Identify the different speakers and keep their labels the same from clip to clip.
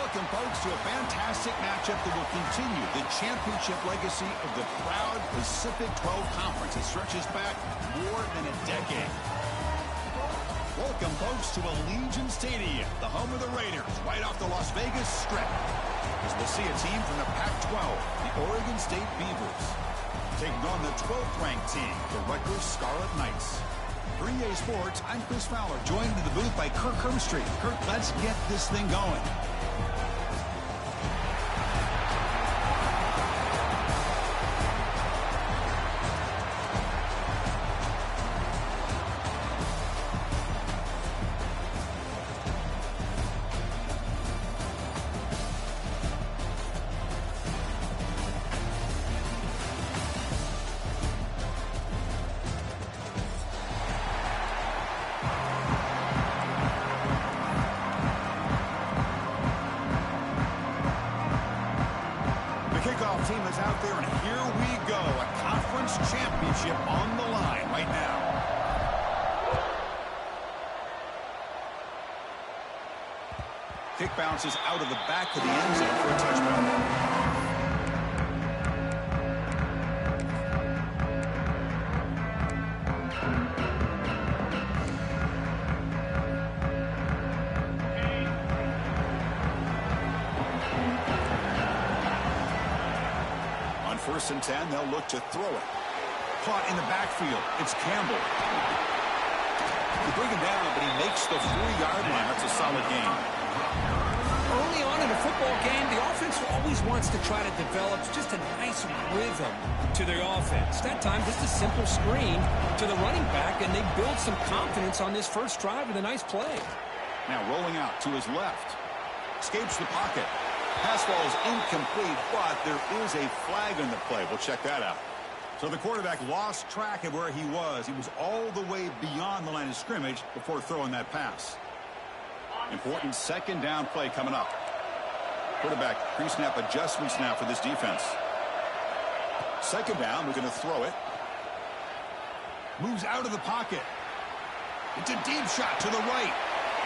Speaker 1: Welcome, folks, to a fantastic matchup that will continue the championship legacy of the proud Pacific 12 Conference. It stretches back more than a decade. Welcome, folks, to Allegiant Stadium, the home of the Raiders, right off the Las Vegas Strip. As we'll see a team from the Pac-12, the Oregon State Beavers, taking on the 12th-ranked team, the Rutgers Scarlet Knights. For EA Sports, I'm Chris Fowler, joined in the booth by Kirk Hermstreet. Kirk, let's get this thing going. Kickoff team is out there, and here we go. A conference championship on the line right now. Kick bounces out of the back of the end zone for a touchback. First and 10, they'll look to throw it. Caught in the backfield. It's Campbell. They bring him down, but he makes the 4-yard line. That's a solid gain.
Speaker 2: Early on in a football game, the offense always wants to try to develop just a nice rhythm to their offense. That time, just a simple screen to the running back, and they build some confidence on this first drive with a nice play.
Speaker 1: Now rolling out to his left. Escapes the pocket. Pass ball is incomplete, but there is a flag on the play. We'll check that out. So the quarterback lost track of where he was. He was all the way beyond the line of scrimmage before throwing that pass. Important second down play coming up. Quarterback pre-snap adjustments now for this defense. Second down, we're going to throw it. Moves out of the pocket. It's a deep shot to the right.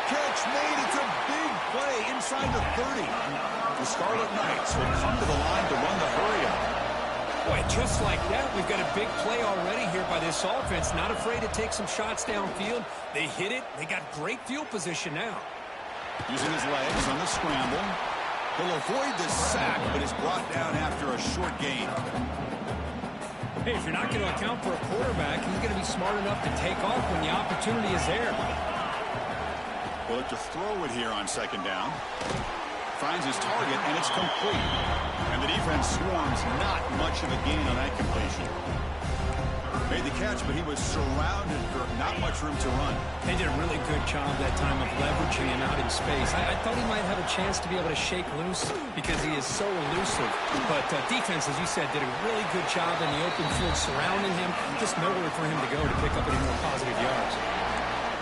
Speaker 1: Catch made. It's a big play inside the 30. The Scarlet Knights will come to the line to run the hurry-up.
Speaker 2: Boy, just like that, we've got a big play already here by this offense. Not afraid to take some shots downfield. They hit it. They got great field position now.
Speaker 1: Using his legs on the scramble. He'll avoid the sack, but is brought down after a short gain.
Speaker 2: Hey, if you're not going to account for a quarterback, he's going to be smart enough to take off when the opportunity is there.
Speaker 1: We'll look to throw it here on second down. Finds his target, and it's complete. And the defense swarms. Not much of a gain on that completion. Made the catch, but he was surrounded for not much room to run.
Speaker 2: They did a really good job that time of leveraging him out in space. I thought he might have a chance to be able to shake loose because he is so elusive. But defense, as you said, did a really good job in the open field surrounding him. Just nowhere for him to go to pick up any more positive yards.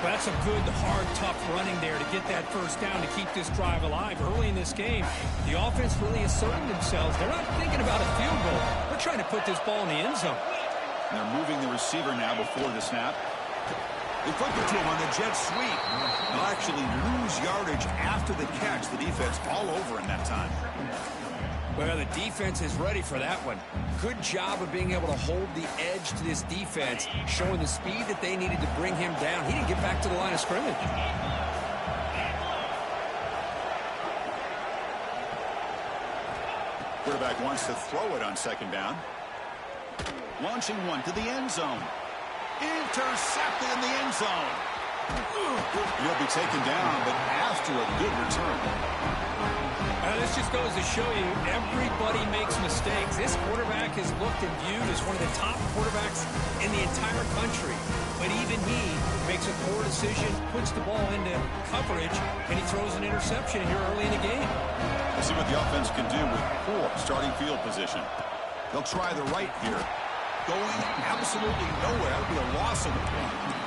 Speaker 2: Well, that's a good, hard, tough running there to get that first down to keep this drive alive. Early in this game, the offense really asserting themselves. They're not thinking about a field goal. They're trying to put this ball in the end zone.
Speaker 1: And they're moving the receiver now before the snap. They flip it to him on the jet sweep. They'll actually lose yardage after the catch. The defense all over in that time.
Speaker 2: Well, the defense is ready for that one. Good job of being able to hold the edge to this defense, showing the speed that they needed to bring him down. He didn't get back to the line of scrimmage.
Speaker 1: Quarterback wants to throw it on second down. Launching one to the end zone. Intercepted in the end zone. He'll be taken down, but after a good return.
Speaker 2: This just goes to show you everybody makes mistakes. This quarterback is looked and viewed as one of the top quarterbacks in the entire country. But even he makes a poor decision, puts the ball into coverage, and he throws an interception here early in the game.
Speaker 1: We'll see what the offense can do with poor starting field position. They'll try the right here. Going absolutely nowhere. That would be a loss of the point.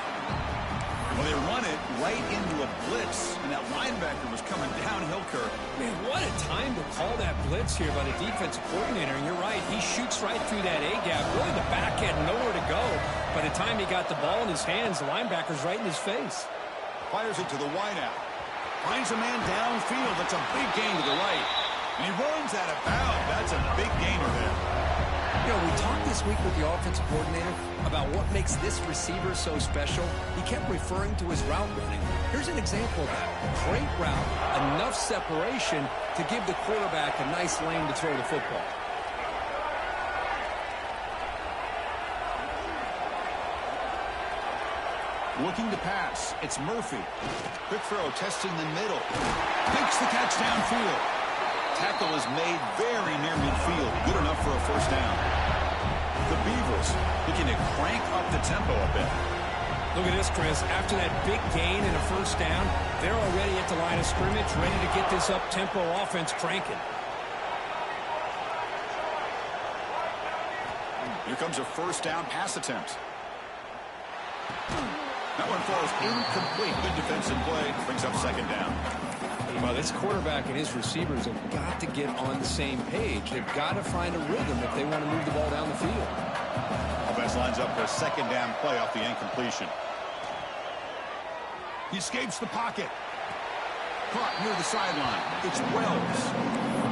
Speaker 1: Well, they run it right into a blitz, and that linebacker was coming downhill, Kirk.
Speaker 2: Man, what a time to call that blitz here by the defensive coordinator. And you're right, he shoots right through that A-gap. Really, the back had nowhere to go. By the time he got the ball in his hands, the linebacker's right in his face.
Speaker 1: Fires it to the wideout. Finds a man downfield. That's a big gain to the right. And he runs out of bounds. That's a big gainer there.
Speaker 2: You know, we talked this week with the offensive coordinator about what makes this receiver so special. He kept referring to his route running. Here's an example of that. Great route, enough separation to give the quarterback a nice lane to throw the football.
Speaker 1: Looking to pass. It's Murphy. Quick throw, testing the middle. Makes the catch downfield. Tackle is made very near midfield. Good enough for a first down. The Beavers looking to crank up the tempo a bit.
Speaker 2: Look at this, Chris. After that big gain and a first down, they're already at the line of scrimmage, ready to get this up-tempo offense cranking.
Speaker 1: Here comes a first down pass attempt. That one falls incomplete. Good defensive play. Brings up second down.
Speaker 2: Well, this quarterback and his receivers have got to get on the same page. They've got to find a rhythm if they want to move the ball down the field.
Speaker 1: Offense lines up for a second down play off the incompletion. He escapes the pocket. Caught near the sideline. It's Wells.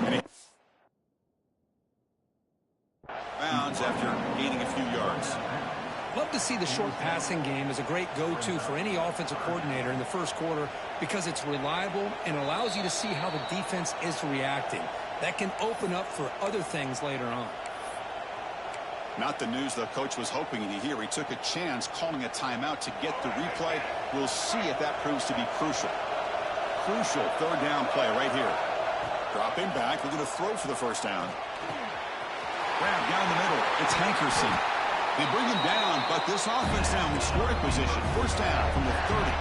Speaker 1: And he bounds after gaining a few yards.
Speaker 2: Love to see the short passing game as a great go-to for any offensive coordinator in the first quarter because it's reliable and allows you to see how the defense is reacting. That can open up for other things later on.
Speaker 1: Not the news the coach was hoping to hear. He took a chance calling a timeout to get the replay. We'll see if that proves to be crucial. Crucial third down play right here. Dropping back. We're going to throw for the first down. Grab down the middle. It's Hankerson. They bring him down, but this offense now in scoring position. First down from the 30.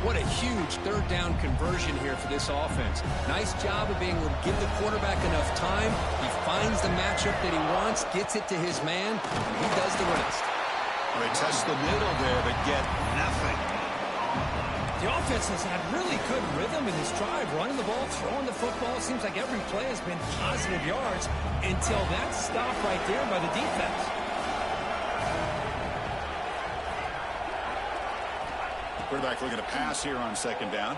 Speaker 2: What a huge third down conversion here for this offense. Nice job of being able to give the quarterback enough time. He finds the matchup that he wants, gets it to his man, and he does the rest.
Speaker 1: Well, they test the middle there, but get nothing.
Speaker 2: The offense has had really good rhythm in this drive, running the ball, throwing the football. Seems like every play has been positive yards until that stop right there by the defense.
Speaker 1: Quarterback looking to pass here on second down.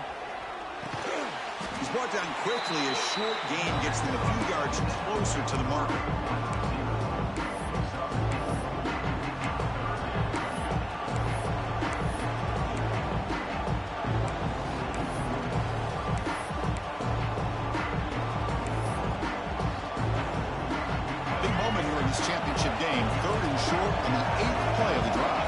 Speaker 1: He's brought down quickly. A short gain gets them a few yards closer to the marker. Big moment here in this championship game. Third and short on the 8th play of the drive.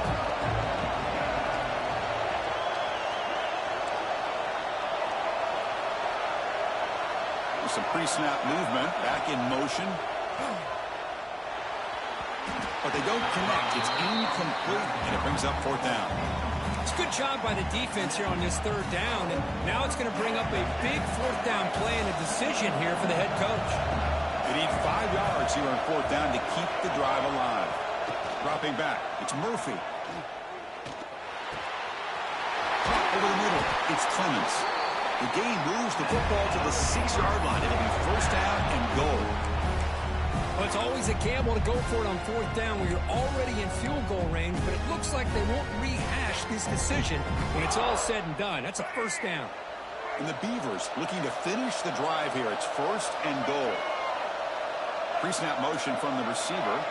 Speaker 1: Some pre-snap movement, back in motion. But they don't connect. It's incomplete, and it brings up fourth down.
Speaker 2: It's a good job by the defense here on this third down, and now it's going to bring up a big fourth down play and a decision here for the head coach.
Speaker 1: They need 5 yards here on fourth down to keep the drive alive. Dropping back, it's Murphy. Over the middle, it's Clemens. The gain moves the football to the 6-yard line. It'll be first down and goal.
Speaker 2: Well, it's always a gamble to go for it on fourth down where you're already in field goal range, but it looks like they won't rehash this decision when it's all said and done. That's a first down.
Speaker 1: And the Beavers looking to finish the drive here. It's first and goal. Pre-snap motion from the receiver.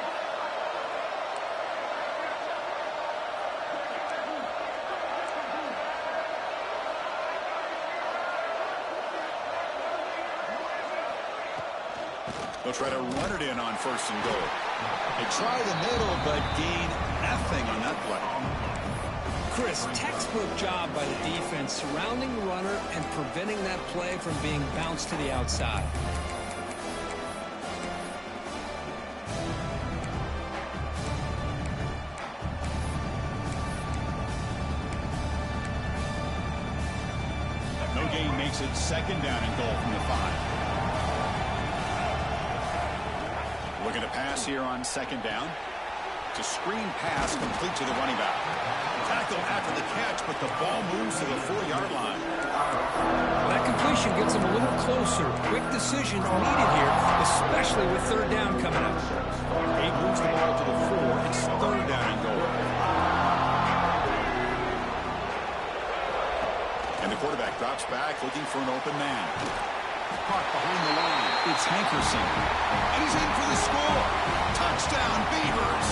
Speaker 1: They'll try to run it in on first and goal. They try the middle, but gain nothing on that play.
Speaker 2: Chris, textbook job by the defense surrounding the runner and preventing that play from being bounced to the outside.
Speaker 1: No gain makes it second down and goal from the 5. Looking to pass here on second down. It's a screen pass complete to the running back. Tackle after the catch, but the ball moves to the 4-yard line.
Speaker 2: That completion gets him a little closer. Quick decisions needed here, especially with third down coming up.
Speaker 1: He moves the ball to the 4. It's third down and goal. And the quarterback drops Drops back, looking for an open man. Caught behind the line. It's Hankerson. And he's in for the score. Touchdown, Beavers.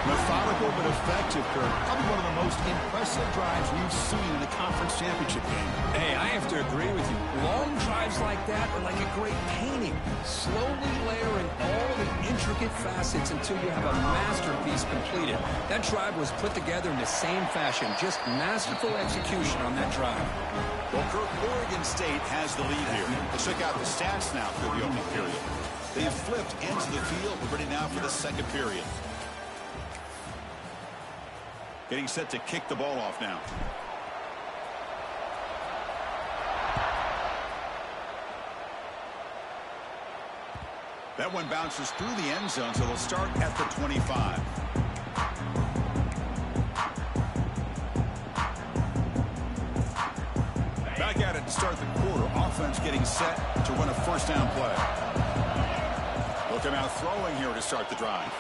Speaker 1: Methodical but effective, Kirk. Probably one of the most impressive drives we've seen in the conference championship game.
Speaker 2: Hey, I have to agree with you. Long drives like that are like a great painting. Slowly layering all the intricate facets until you have a masterpiece completed. That drive was put together in the same fashion. Just masterful execution on that drive.
Speaker 1: Well, Kirk, Oregon State has the lead here. Let's check out the stats now for the opening period. They've flipped ends of the field. We're ready now for the second period. Getting set to kick the ball off now. That one bounces through the end zone, so they'll start at the 25. Back at it to start the quarter. Offense getting set to run a first down play. Looking out throwing here to start the drive.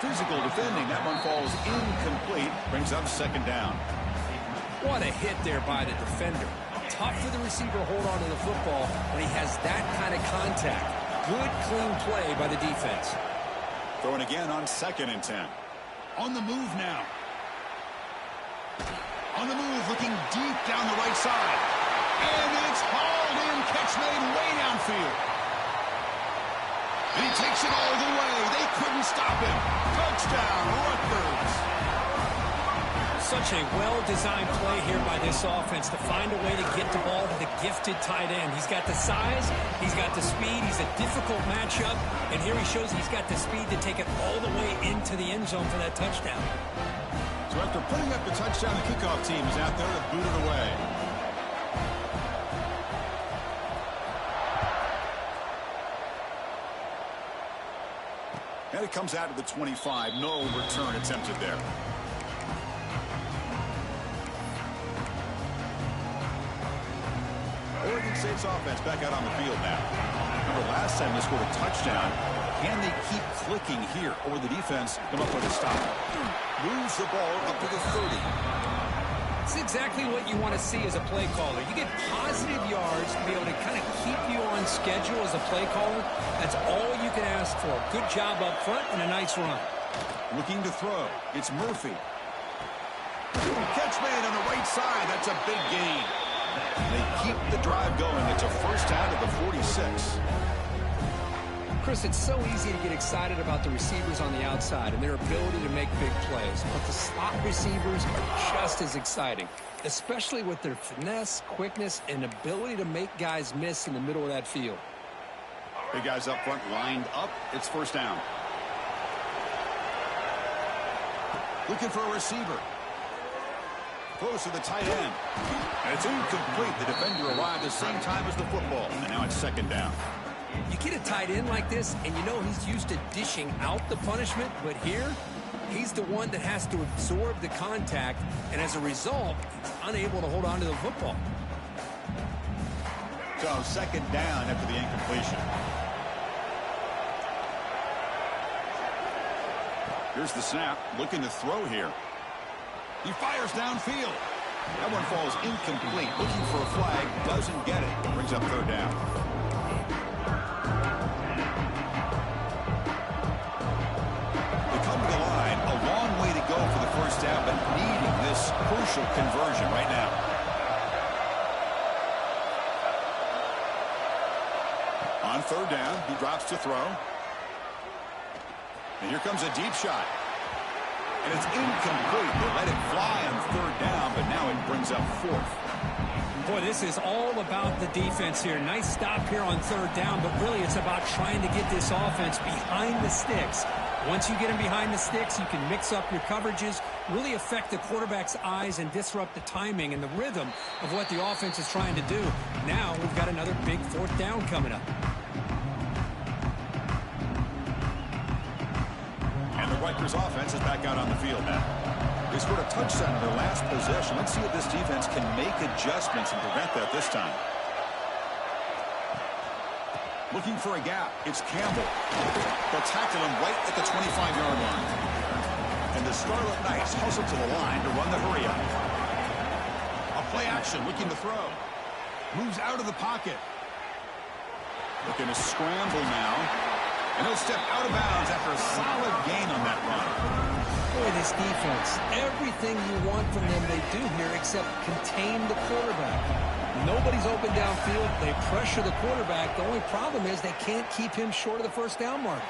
Speaker 1: Physical defending. That one falls incomplete. Brings up second down.
Speaker 2: What a hit there by the defender. Tough for the receiver to hold on to the football when he has that kind of contact. Good, clean play by the defense.
Speaker 1: Throwing again on 2nd and 10. On the move now. On the move, looking deep down the right side. And it's hauled in. Catch made way downfield. And he takes it all the way. They couldn't stop him. Touchdown, Rutgers.
Speaker 2: Such a well-designed play here by this offense to find a way to get the ball to the gifted tight end. He's got the size, he's got the speed, he's a difficult matchup, and here he shows he's got the speed to take it all the way into the end zone for that touchdown.
Speaker 1: So after putting up the touchdown, the kickoff team is out there to boot it away. And it comes out of the 25. No return attempted there. Oregon State's offense back out on the field now. Remember last time they scored a touchdown. Can they keep clicking here, or will the defense come up with a stop? Moves the ball up to the 30.
Speaker 2: It's exactly what you want to see as a play caller. You get positive yards to be able to kind of keep you on schedule as a play caller. That's all you can ask for. Good job up front and a nice run.
Speaker 1: Looking to throw. It's Murphy. Catch made on the right side. That's a big gain. They keep the drive going. It's a first down to the 46.
Speaker 2: Chris, it's so easy to get excited about the receivers on the outside and their ability to make big plays. But the slot receivers are just as exciting, especially with their finesse, quickness, and ability to make guys miss in the middle of that field.
Speaker 1: Big guys up front lined up. It's first down. Looking for a receiver. Close to the tight end. And it's incomplete. The defender arrived at the same time as the football. And now it's second down.
Speaker 2: You get a tight end like this, and you know he's used to dishing out the punishment, but here, he's the one that has to absorb the contact, and as a result, he's unable to hold on to the football.
Speaker 1: So second down after the incompletion. Here's the snap. Looking to throw here. He fires downfield. That one falls incomplete. Looking for a flag. Doesn't get it. Brings up third down. They come to the line. A long way to go for the first down, but needing this crucial conversion right now. On third down, he drops to throw. And here comes a deep shot. And it's incomplete. They let it fly on third down, but now it brings up fourth.
Speaker 2: Boy, this is all about the defense here. Nice stop here on third down, but really it's about trying to get this offense behind the sticks. Once you get them behind the sticks, you can mix up your coverages, really affect the quarterback's eyes and disrupt the timing and the rhythm of what the offense is trying to do. Now we've got another big fourth down coming up.
Speaker 1: And the Rutgers offense is back out on the field now. They scored a touchdown in their last possession. Let's see if this defense can make adjustments and prevent that this time. Looking for a gap. It's Campbell. They'll tackle him right at the 25-yard line. And the Scarlet Knights hustle to the line to run the hurry up. A Play action, looking to throw. Moves out of the pocket. Looking to scramble now. And he'll step out of bounds after a solid gain on that run.
Speaker 2: Boy, this defense, everything you want from them they do here except contain the quarterback. Nobody's open downfield. They pressure the quarterback. The only problem is they can't keep him short of the first down mark.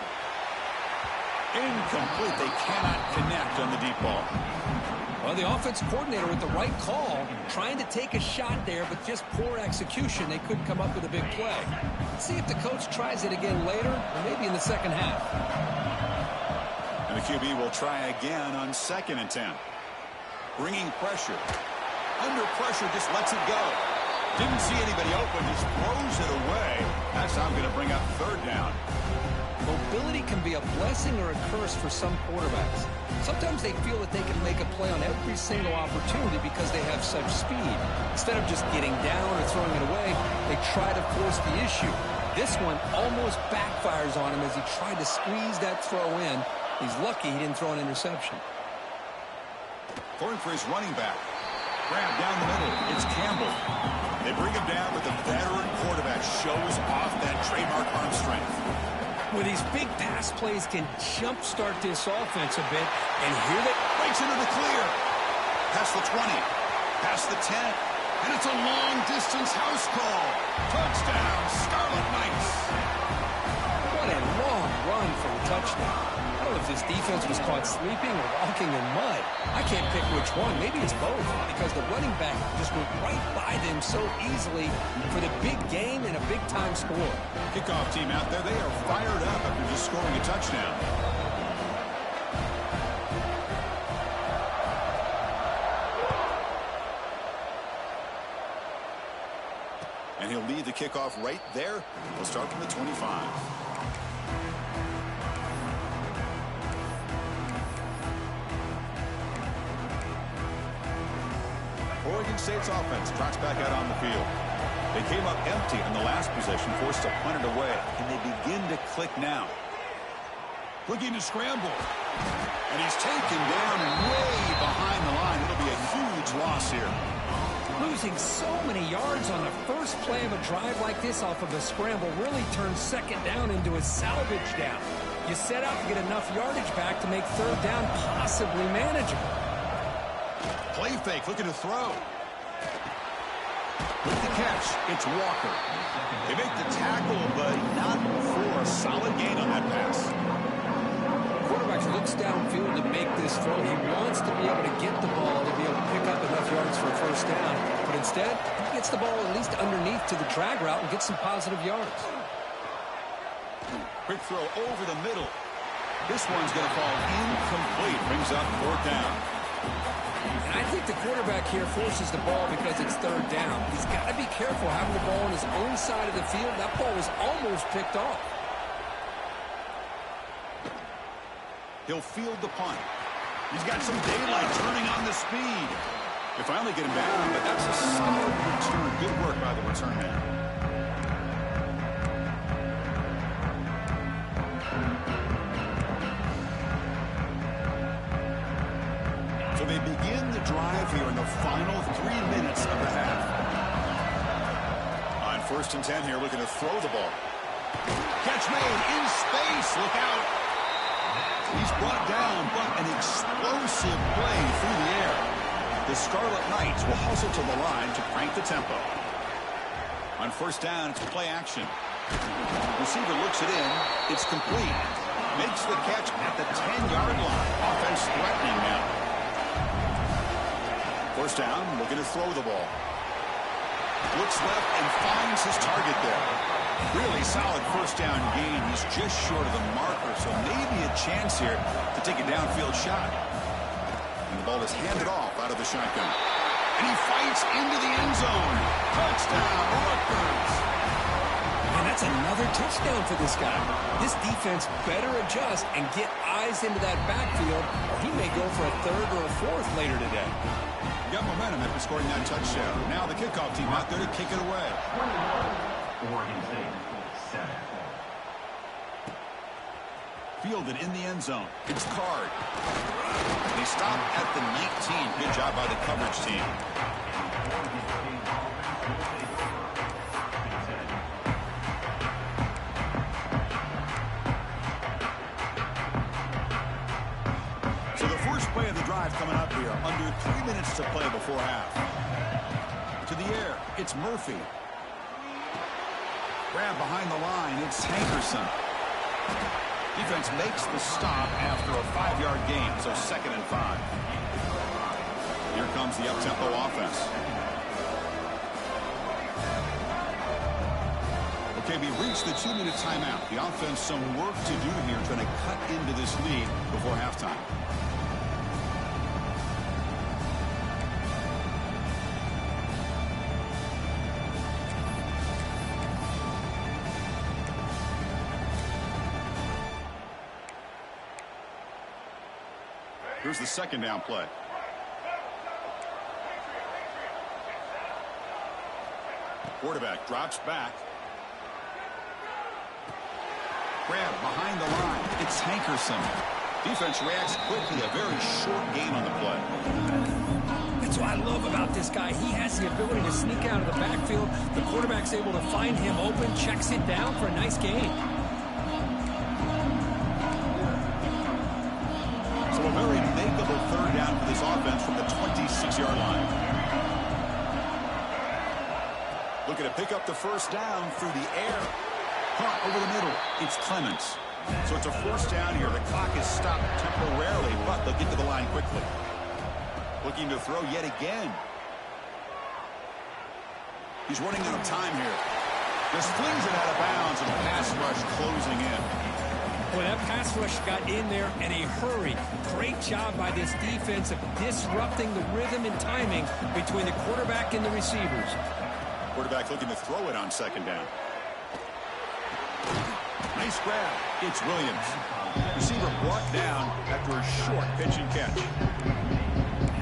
Speaker 1: Incomplete. They cannot connect on the deep ball.
Speaker 2: Well, the offense coordinator with the right call, trying to take a shot there, but just poor execution. They couldn't come up with a big play. Let's see if the coach tries it again later, or maybe in the second half.
Speaker 1: And the QB will try again on 2nd and 10. Bringing pressure. Under pressure, just lets it go. Didn't see anybody open, just throws it away. That's how I'm going to bring up 3rd down.
Speaker 2: Mobility can be a blessing or a curse for some quarterbacks. Sometimes they feel that they can make a play on every single opportunity because they have such speed. Instead of just getting down or throwing it away, they try to force the issue. This one almost backfires on him as he tried to squeeze that throw in. He's lucky he didn't throw an interception.
Speaker 1: Going for his running back. Grab down the middle. It's Campbell. They bring him down, but the veteran quarterback shows off that trademark arm strength.
Speaker 2: Well, these big pass plays can jumpstart this offense a bit, and here they
Speaker 1: breaks into the clear. Past the 20, past the 10, and it's a long-distance house call. Touchdown, Scarlet Knights.
Speaker 2: What a long run for a touchdown. I don't know if this defense was caught sleeping or walking in mud. I can't pick which one. Maybe it's both, because the running back just went right by them so easily for the big game and a big-time score.
Speaker 1: Kickoff team out there, they are fired up after just scoring a touchdown. And he'll lead the kickoff right there. We'll start from the 25. Oregon State's offense trots back out on the field. They came up empty in the last possession, forced to punt it away, and they begin to click now. Looking to scramble. And he's taken down way behind the line. It'll be a huge loss here.
Speaker 2: Losing so many yards on the first play of a drive like this off of a scramble really turns 2nd down into a salvage down. You set out to get enough yardage back to make 3rd down possibly manageable.
Speaker 1: Play fake, looking to throw. With the catch, it's Walker. They make the tackle, but not for a solid gain on that pass.
Speaker 2: Quarterback looks downfield to make this throw. He wants to be able to get the ball to be able to pick up enough yards for a 1st down. But instead, he gets the ball at least underneath to the drag route and gets some positive yards.
Speaker 1: Quick throw over the middle. This one's going to fall incomplete. Brings up 4th down.
Speaker 2: And I think the quarterback here forces the ball because it's 3rd down. He's got to be careful having the ball on his own side of the field. That ball was almost picked off.
Speaker 1: He'll field the punt. He's got some daylight turning on the speed. They finally get him down, but that's a solid return. Good work by the return man. So they begin the drive here in the final 3 minutes of the half. On 1st and 10 here, looking to throw the ball. Catch made in space. Look out. He's brought down, but an explosive play through the air. The Scarlet Knights will hustle to the line to crank the tempo. On 1st down, it's play action. Receiver looks it in. It's complete. Makes the catch at the 10-yard line. Offense threatening now. 1st down, looking to throw the ball. Looks left and finds his target there. Really solid 1st down gain. He's just short of the marker, so maybe a chance here to take a downfield shot. And the ball is handed off out of the shotgun. And he fights into the end zone. Touchdown, Rutgers.
Speaker 2: And that's another touchdown for this guy. This defense better adjust and get eyes into that backfield, or he may go for a 3rd or a 4th later today.
Speaker 1: Got momentum after scoring that touchdown. Now the kickoff team out there to kick it away. Fielded in the end zone. It's Card. They stop at the 19. Good job by the coverage team. So the first play of the drive coming up here. Under 3 minutes to play before half. To the air, it's Murphy. Grab behind the line, it's Hankerson. Defense makes the stop after a 5-yard gain, so 2nd and 5. Here comes the up-tempo offense. Okay, we reached the 2-minute timeout. The offense some work to do here, trying to cut into this lead before halftime. Here's the 2nd down play. Quarterback drops back. Grab behind the line. It's Hankerson. Defense reacts quickly. A very short gain on the play.
Speaker 2: That's what I love about this guy. He has the ability to sneak out of the backfield. The quarterback's able to find him open, checks it down for a nice gain.
Speaker 1: So a very makeable 3rd down for this offense from the 26-yard line. Looking to pick up the 1st down through the air. Caught over the middle. It's Clements. So it's a 1st down here. The clock is stopped temporarily, but they'll get to the line quickly. Looking to throw yet again. He's running out of time here. Just flings it out of bounds, and the pass rush closing in.
Speaker 2: Well, that pass rush got in there in a hurry. Great job by this defense of disrupting the rhythm and timing between the quarterback and the receivers.
Speaker 1: Quarterback looking to throw it on 2nd down. Nice grab. It's Williams. Receiver brought down after a short pitch and catch.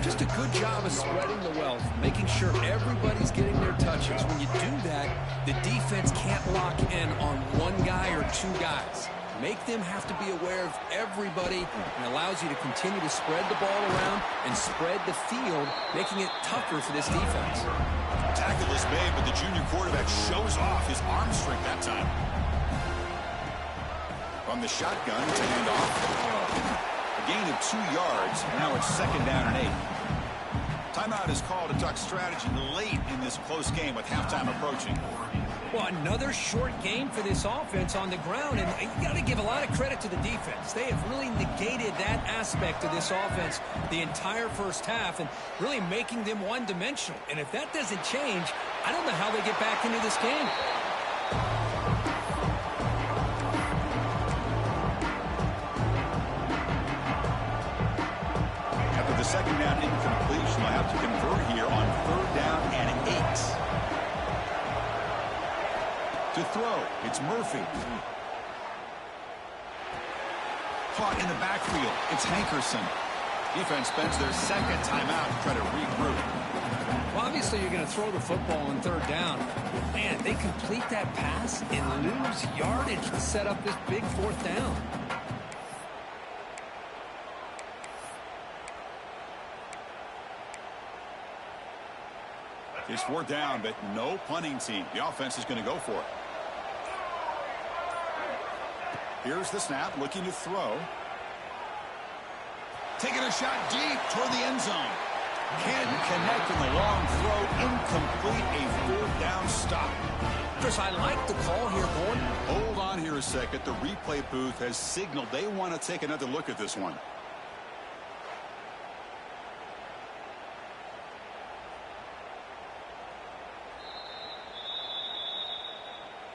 Speaker 2: Just a good job of spreading the wealth, making sure everybody's getting their touches. When you do that, the defense can't lock in on one guy or 2 guys. Make them have to be aware of everybody, and allows you to continue to spread the ball around and spread the field, making it tougher for this defense.
Speaker 1: Tackle is made, but the junior quarterback shows off his arm strength that time. From the shotgun to hand off. A gain of 2 yards. Now it's 2nd down and 8. Timeout is called to talk strategy late in this close game with halftime approaching.
Speaker 2: Well, another short game for this offense on the ground, and you got to give a lot of credit to the defense. They have really negated that aspect of this offense the entire 1st half and really making them one-dimensional. And if that doesn't change, I don't know how they get back into this game.
Speaker 1: After the 2nd down incompletion, they'll have to convert here on 3rd down and 8. To throw, it's Murphy. Caught in the backfield, it's Hankerson. Defense spends their 2nd timeout to try to regroup.
Speaker 2: Well, obviously you're going to throw the football on 3rd down. Man, they complete that pass and lose yardage to set up this big 4th down.
Speaker 1: It's 4th down, but no punting team. The offense is going to go for it. Here's the snap, looking to throw. Taking a shot deep toward the end zone. Can't connect in the long throw. Incomplete, a 4th down stop.
Speaker 2: Chris, I like the call here, Gordon.
Speaker 1: Hold on here a second. The replay booth has signaled they want to take another look at this one.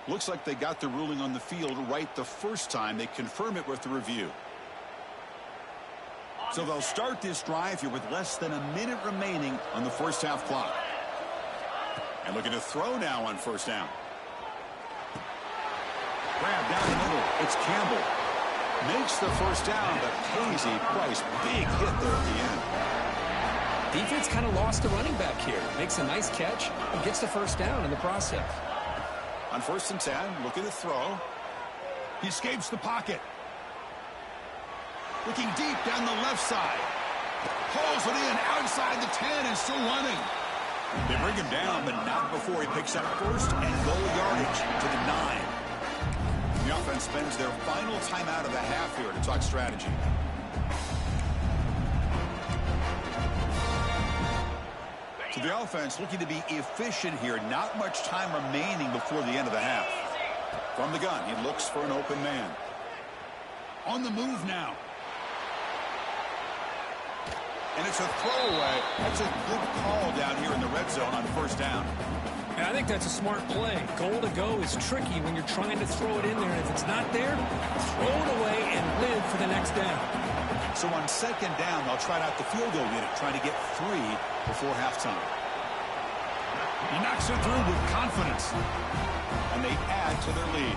Speaker 1: Looks like they got the ruling on the field right the first time. They confirm it with the review. So they'll start this drive here with less than a minute remaining on the 1st half clock. And looking to throw now on 1st down. Grab down the middle. It's Campbell. Makes the 1st down, but pays a price. Big hit there at the end.
Speaker 2: Defense kind of lost the running back here. Makes a nice catch and gets the 1st down in the process.
Speaker 1: On 1st and 10, looking to throw. He escapes the pocket. Looking deep down the left side. Pulls it in outside the 10 and still running. They bring him down, but not before he picks up first and goal yardage to the 9. The offense spends their final timeout of the half here to talk strategy. So the offense looking to be efficient here. Not much time remaining before the end of the half. From the gun, he looks for an open man. On the move now. And it's a throwaway. That's a good call down here in the red zone on first down.
Speaker 2: Yeah, I think that's a smart play. Goal to go is tricky when you're trying to throw it in there. And if it's not there, throw it away and live for the next down.
Speaker 1: So on second down, they'll try out the field goal unit, trying to get 3 before halftime. He knocks it through with confidence. And they add to their lead.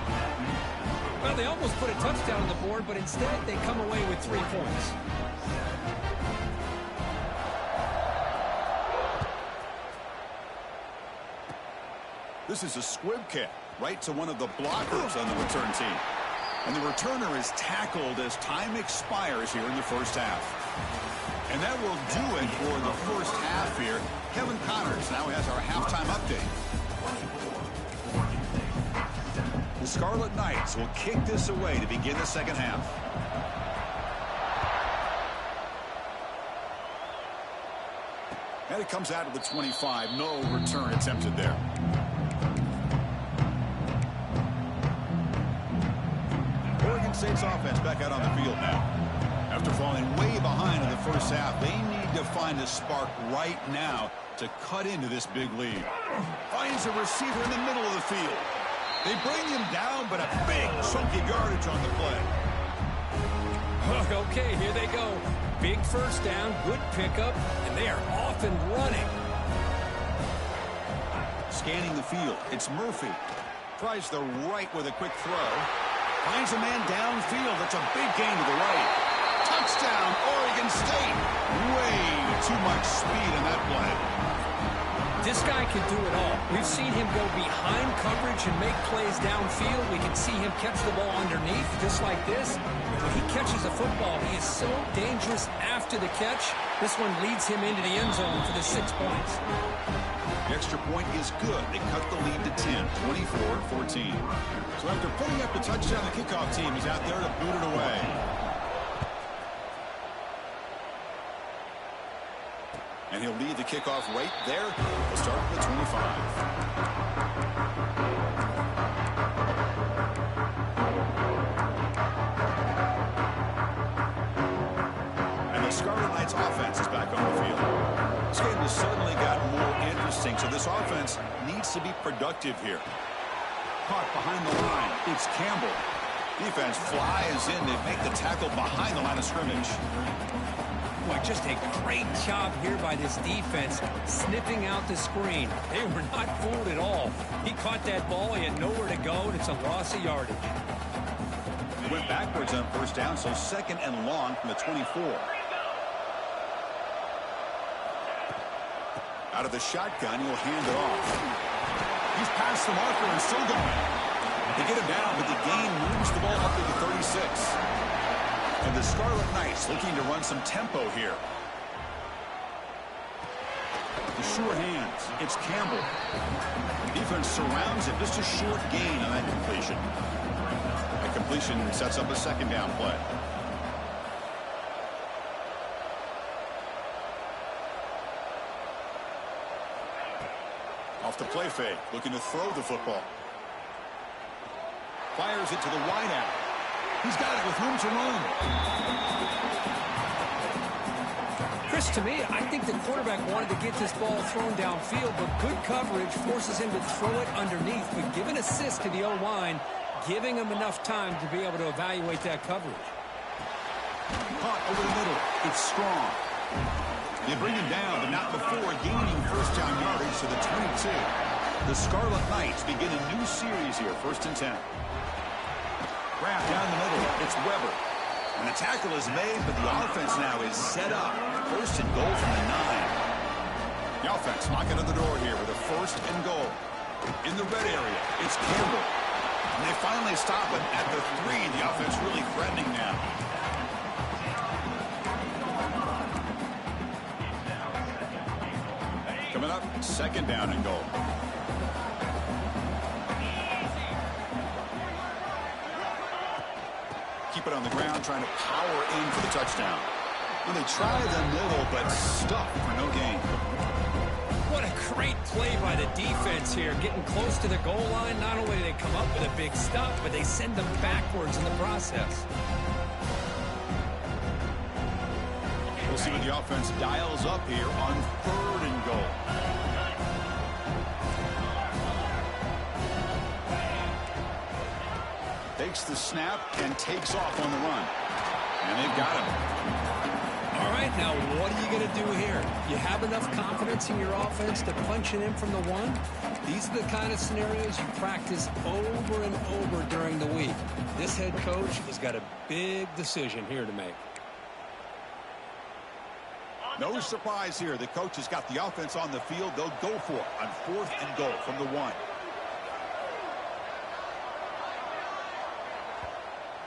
Speaker 2: Well, they almost put a touchdown on the board, but instead they come away with 3 points.
Speaker 1: This is a squib kick right to one of the blockers on the return team. And the returner is tackled as time expires here in the first half. And that will do it for the first half here. Kevin Connors now has our halftime update. The Scarlet Knights will kick this away to begin the second half. And it comes out of the 25. No return attempted there. Oregon State's offense back out on the field now. After falling way behind in the first half, they need to find a spark right now to cut into this big lead. Finds a receiver in the middle of the field. They bring him down, but a big chunky yardage on the play.
Speaker 2: Okay, here they go. Big first down, good pickup, and they are off and running.
Speaker 1: Scanning the field, it's Murphy. Tries the right with a quick throw. Finds a man downfield. That's a big gain to the right. Touchdown, Oregon State. Way too much speed in that play.
Speaker 2: This guy can do it all. We've seen him go behind coverage and make plays downfield. We can see him catch the ball underneath just like this. When he catches a football, he is so dangerous after the catch. This one leads him into the end zone for the 6 points.
Speaker 1: The extra point is good. They cut the lead to 10, 24-14. So after putting up the touchdown, the kickoff team is out there to boot it away. And he'll lead the kickoff right there. We'll start at the 25. And the Scarlet Knights offense is back on the field. This game has suddenly gotten more interesting, so this offense needs to be productive here. Caught behind the line. It's Campbell. Defense flies in. They make the tackle behind the line of scrimmage.
Speaker 2: Boy, just a great job here by this defense, sniffing out the screen. They were not fooled at all. He caught that ball. He had nowhere to go, and it's a loss of yardage.
Speaker 1: They went backwards on first down, so second and long from the 24. Out of the shotgun, he'll hand it off. He's past the marker and still going. They get him down, but the gain moves the ball up to the 36. And the Scarlet Knights looking to run some tempo here. The sure hands. It's Campbell. Defense surrounds it. Just a short gain on that completion. That completion sets up a second down play. Off the play fake, looking to throw the football. Fires it to the wideout. He's got it with room to run.
Speaker 2: Chris, to me, I think the quarterback wanted to get this ball thrown downfield, but good coverage forces him to throw it underneath. But give an assist to the O-line, giving him enough time to be able to evaluate that coverage.
Speaker 1: Caught over the middle. It's strong. They bring him down, but not before gaining first down yardage to the 22. The Scarlet Knights begin a new series here, 1st and 10. Wrapped down the middle. It's Weber. And the tackle is made, but the offense now is set up. 1st and goal from the 9. The offense knocking on the door here with a 1st and goal. In the red area, it's Campbell. And they finally stop it at the 3. The offense really threatening now. Coming up, second down and goal. Keep it on the ground, trying to power in for the touchdown. Well, they try the middle, but stuffed for no gain.
Speaker 2: What a great play by the defense here. Getting close to the goal line, not only do they come up with a big stop, but they send them backwards in the process.
Speaker 1: We'll see what the offense dials up here on third and goal. Takes the snap and takes off on the run. And they've got him.
Speaker 2: All right, now what are you going to do here? You have enough confidence in your offense to punch it in from the one? These are the kind of scenarios you practice over and over during the week. This head coach has got a big decision here to make.
Speaker 1: No surprise here. The coach has got the offense on the field. They'll go for it on fourth and goal from the one.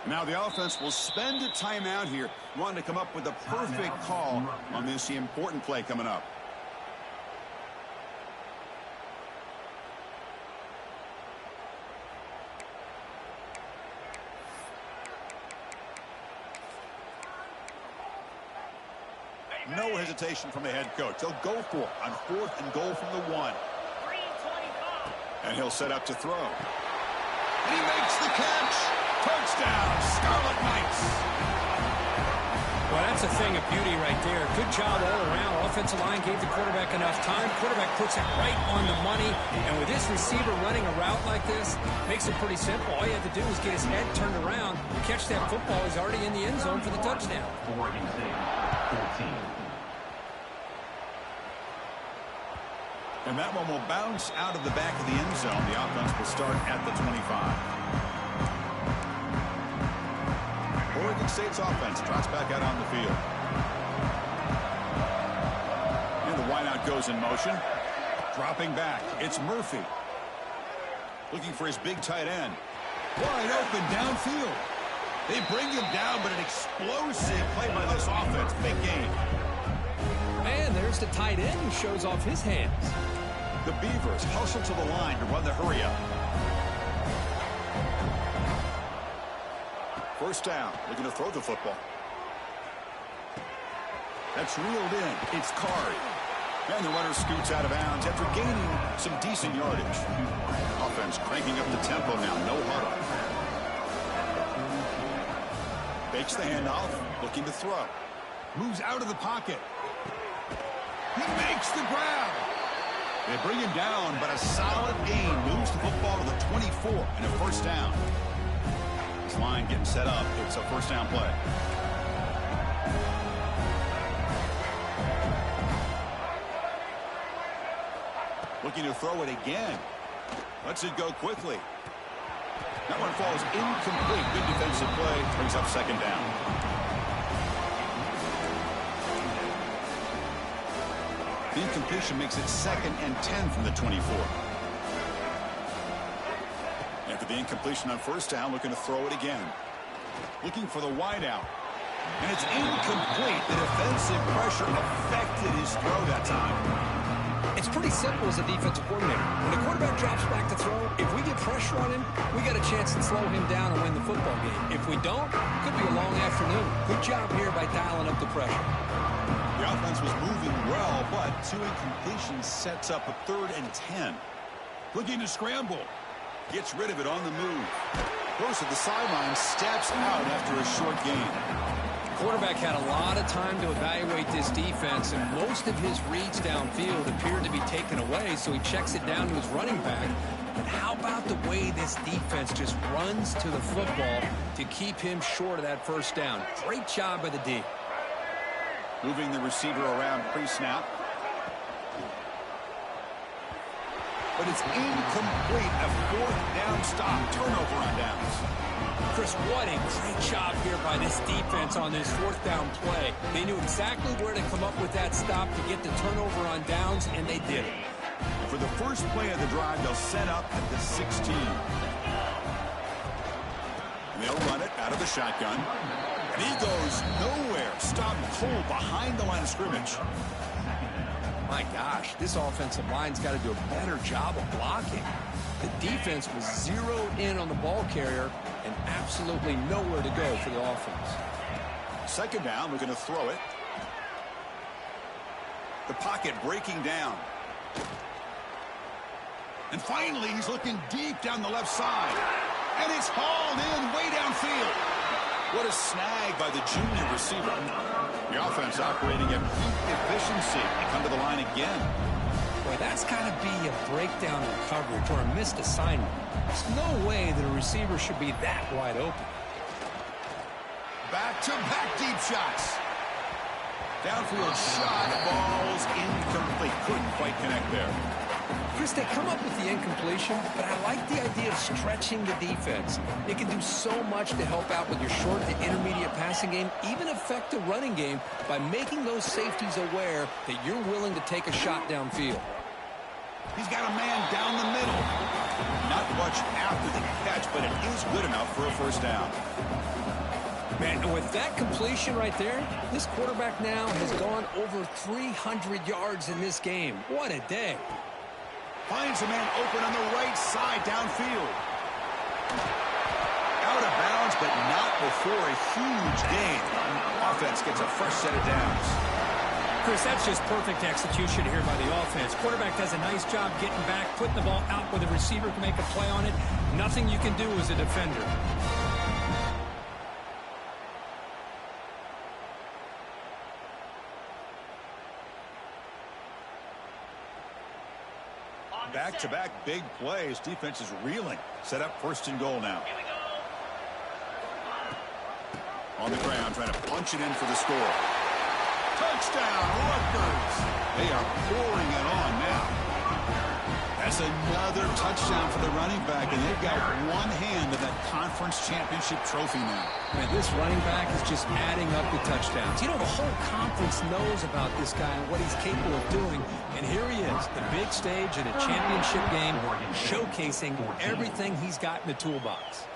Speaker 1: Now the offense will spend a timeout here, wanting to come up with the perfect call on this important play coming up. No hesitation from the head coach. They'll go for it on fourth and goal from the one. And he'll set up to throw. And he makes the catch. Touchdown, Scarlet Knights.
Speaker 2: Well, that's a thing of beauty right there. Good job all around. Offensive line gave the quarterback enough time. Quarterback puts it right on the money. And with this receiver running a route like this, makes it pretty simple. All you have to do is get his head turned around, catch that football. He's already in the end zone for the touchdown.
Speaker 1: And that one will bounce out of the back of the end zone. The offense will start at the 25. Oregon State's offense drops back out on the field. And the wideout goes in motion. Dropping back, it's Murphy. Looking for his big tight end. Wide open downfield. They bring him down, but an explosive play by this offense. Big game.
Speaker 2: And there's the tight end who shows off his hands.
Speaker 1: The Beavers hustle to the line to run the hurry up. First down, looking to throw the football. That's reeled in. It's Card. And the runner scoots out of bounds after gaining some decent yardage. Offense cranking up the tempo now. No huddle. Fakes the handoff, looking to throw. Moves out of the pocket. He makes the grab. They bring him down, but a solid gain moves the football to the 24 and a first down. This line getting set up. It's a first down play. Looking to throw it again. Lets it go quickly. That one falls incomplete. Good defensive play. Brings up second down. The incompletion makes it 2nd and 10 from the 24. After the incompletion on first down, looking to throw it again. Looking for the wideout. And it's incomplete. The defensive pressure affected his throw that time.
Speaker 2: It's pretty simple as a defensive coordinator. When the quarterback drops back to throw, if we get pressure on him, we got a chance to slow him down and win the football game. If we don't, it could be a long afternoon. Good job here by dialing up the pressure.
Speaker 1: The offense was moving well, but 2 incompletions sets up a 3rd and 10. Looking to scramble. Gets rid of it on the move. Goes to the sideline, steps out after a short gain.
Speaker 2: Quarterback had a lot of time to evaluate this defense, and most of his reads downfield appeared to be taken away, so he checks it down to his running back. But how about the way this defense just runs to the football to keep him short of that first down? Great job by the D.
Speaker 1: Moving the receiver around pre-snap. But it's incomplete. A 4th down stop. Turnover on downs.
Speaker 2: Chris, what a great job here by this defense on this 4th down play. They knew exactly where to come up with that stop to get the turnover on downs, and they did it.
Speaker 1: For the first play of the drive, they'll set up at the 16. And they'll run it out of the shotgun. And he goes nowhere. stopped cold behind the line of scrimmage.
Speaker 2: My gosh, this offensive line's got to do a better job of blocking. The defense was zeroed in on the ball carrier and absolutely nowhere to go for the offense.
Speaker 1: Second down, we're going to throw it. The pocket breaking down. And finally, he's looking deep down the left side. And it's hauled in way downfield. What a snag by the junior receiver. The offense operating at peak efficiency. They come to the line again.
Speaker 2: Boy, that's got to be a breakdown in coverage or a missed assignment. There's no way that a receiver should be that wide open.
Speaker 1: Back-to-back deep shots. Downfield shot, balls incomplete. Couldn't quite connect there.
Speaker 2: Chris, they come up with the incompletion, but I like the idea of stretching the defense. It can do so much to help out with your short to intermediate passing game, even affect the running game by making those safeties aware that you're willing to take a shot downfield.
Speaker 1: He's got a man down the middle. Not much after the catch, but it is good enough for a first down.
Speaker 2: Man, and with that completion right there, this quarterback now has gone over 300 yards in this game. What a day.
Speaker 1: Finds a man open on the right side downfield. Out of bounds, but not before a huge gain. Offense gets a fresh set of downs.
Speaker 2: Chris, that's just perfect execution here by the offense. Quarterback does a nice job getting back, putting the ball out where the receiver can make a play on it. Nothing you can do as a defender.
Speaker 1: Back-to-back big plays. Defense is reeling. Set up first and goal now. On the ground, trying to punch it in for the score. Touchdown, Rutgers. They are pouring it on now. That's another touchdown for the running back, and they've got one hand in that conference championship trophy now.
Speaker 2: Man, this running back is just adding up the touchdowns. You know, the whole conference knows about this guy and what he's capable of doing. And here he is, the big stage in a championship game, showcasing everything he's got in the toolbox.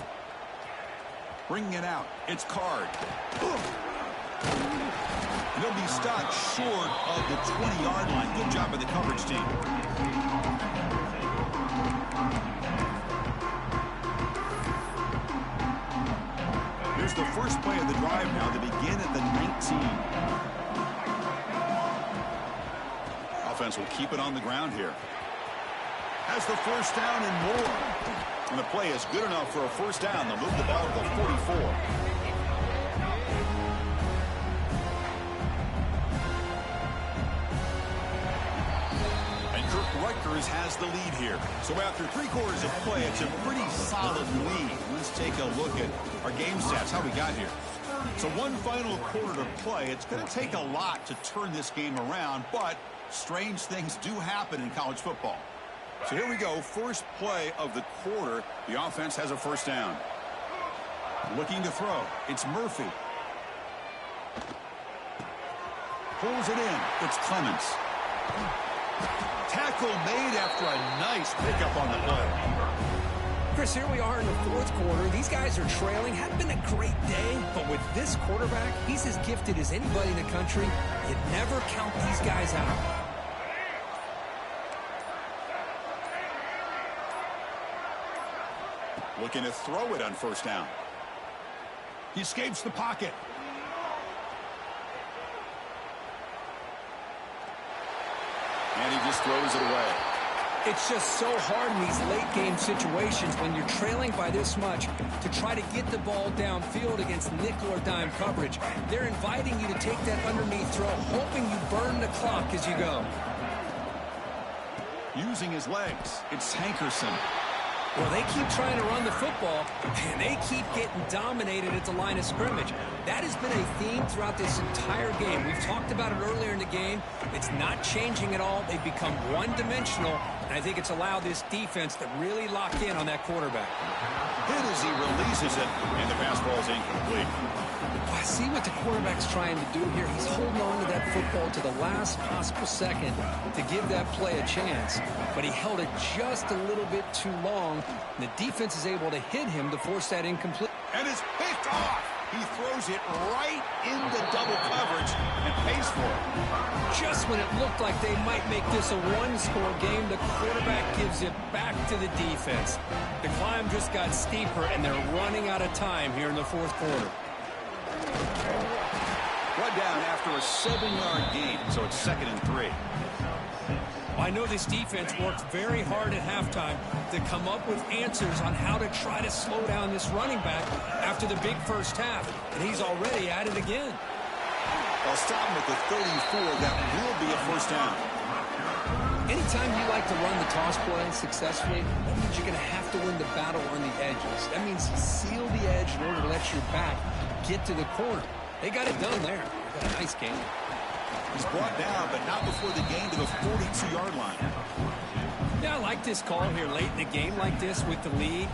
Speaker 1: Bringing it out. It's Card. He'll be stopped short of the 20-yard line. Good job by the coverage team. Here's the first play of the drive now to begin at the 19. Offense will keep it on the ground here. Has the first down and more. And the play is good enough for a first down. They'll move the ball to the 44. Rutgers has the lead here. So after 3 quarters of play, it's a pretty solid lead. Let's take a look at our game stats, how we got here. So one final quarter to play. It's going to take a lot to turn this game around, but strange things do happen in college football. So here we go, first play of the quarter. The offense has a first down. Looking to throw. It's Murphy. Pulls it in. It's Clements. Tackle made after a nice pickup on the play.
Speaker 2: Chris, here we are in the fourth quarter. These guys are trailing. Hadn't been a great day, but with this quarterback, he's as gifted as anybody in the country. You never count these guys out.
Speaker 1: Looking to throw it on first down. He escapes the pocket. And he just throws it away.
Speaker 2: It's just so hard in these late-game situations when you're trailing by this much to try to get the ball downfield against nickel or dime coverage. They're inviting you to take that underneath throw, hoping you burn the clock as you go.
Speaker 1: Using his legs, it's Hankerson.
Speaker 2: Well, they keep trying to run the football, and they keep getting dominated at the line of scrimmage. That has been a theme throughout this entire game. We've talked about it earlier in the game. It's not changing at all. They've become one-dimensional, and I think it's allowed this defense to really lock in on that quarterback.
Speaker 1: Hit as he releases it, and the pass ball is incomplete.
Speaker 2: I see what the quarterback's trying to do here. He's holding on to that football to the last possible second to give that play a chance. But he held it just a little bit too long. And the defense is able to hit him to force that incomplete.
Speaker 1: And it's picked off. He throws it right into double coverage and pays for it.
Speaker 2: Just when it looked like they might make this a one-score game, the quarterback gives it back to the defense. The climb just got steeper, and they're running out of time here in the fourth quarter.
Speaker 1: One down after a 7-yard gain, so it's 2nd and 3.
Speaker 2: I know this defense worked very hard at halftime to come up with answers on how to try to slow down this running back after the big first half, and he's already at it again.
Speaker 1: They'll stop him at the 34. That will be a first down.
Speaker 2: Anytime you like to run the toss play successfully, that means you're going to have to win the battle on the edges. That means seal the edge in order to let your back get to the corner. They got it done there. They got a nice game.
Speaker 1: He's brought down, but not before the gain to the 42-yard line.
Speaker 2: Yeah, I like this call here late in the game like this with the lead.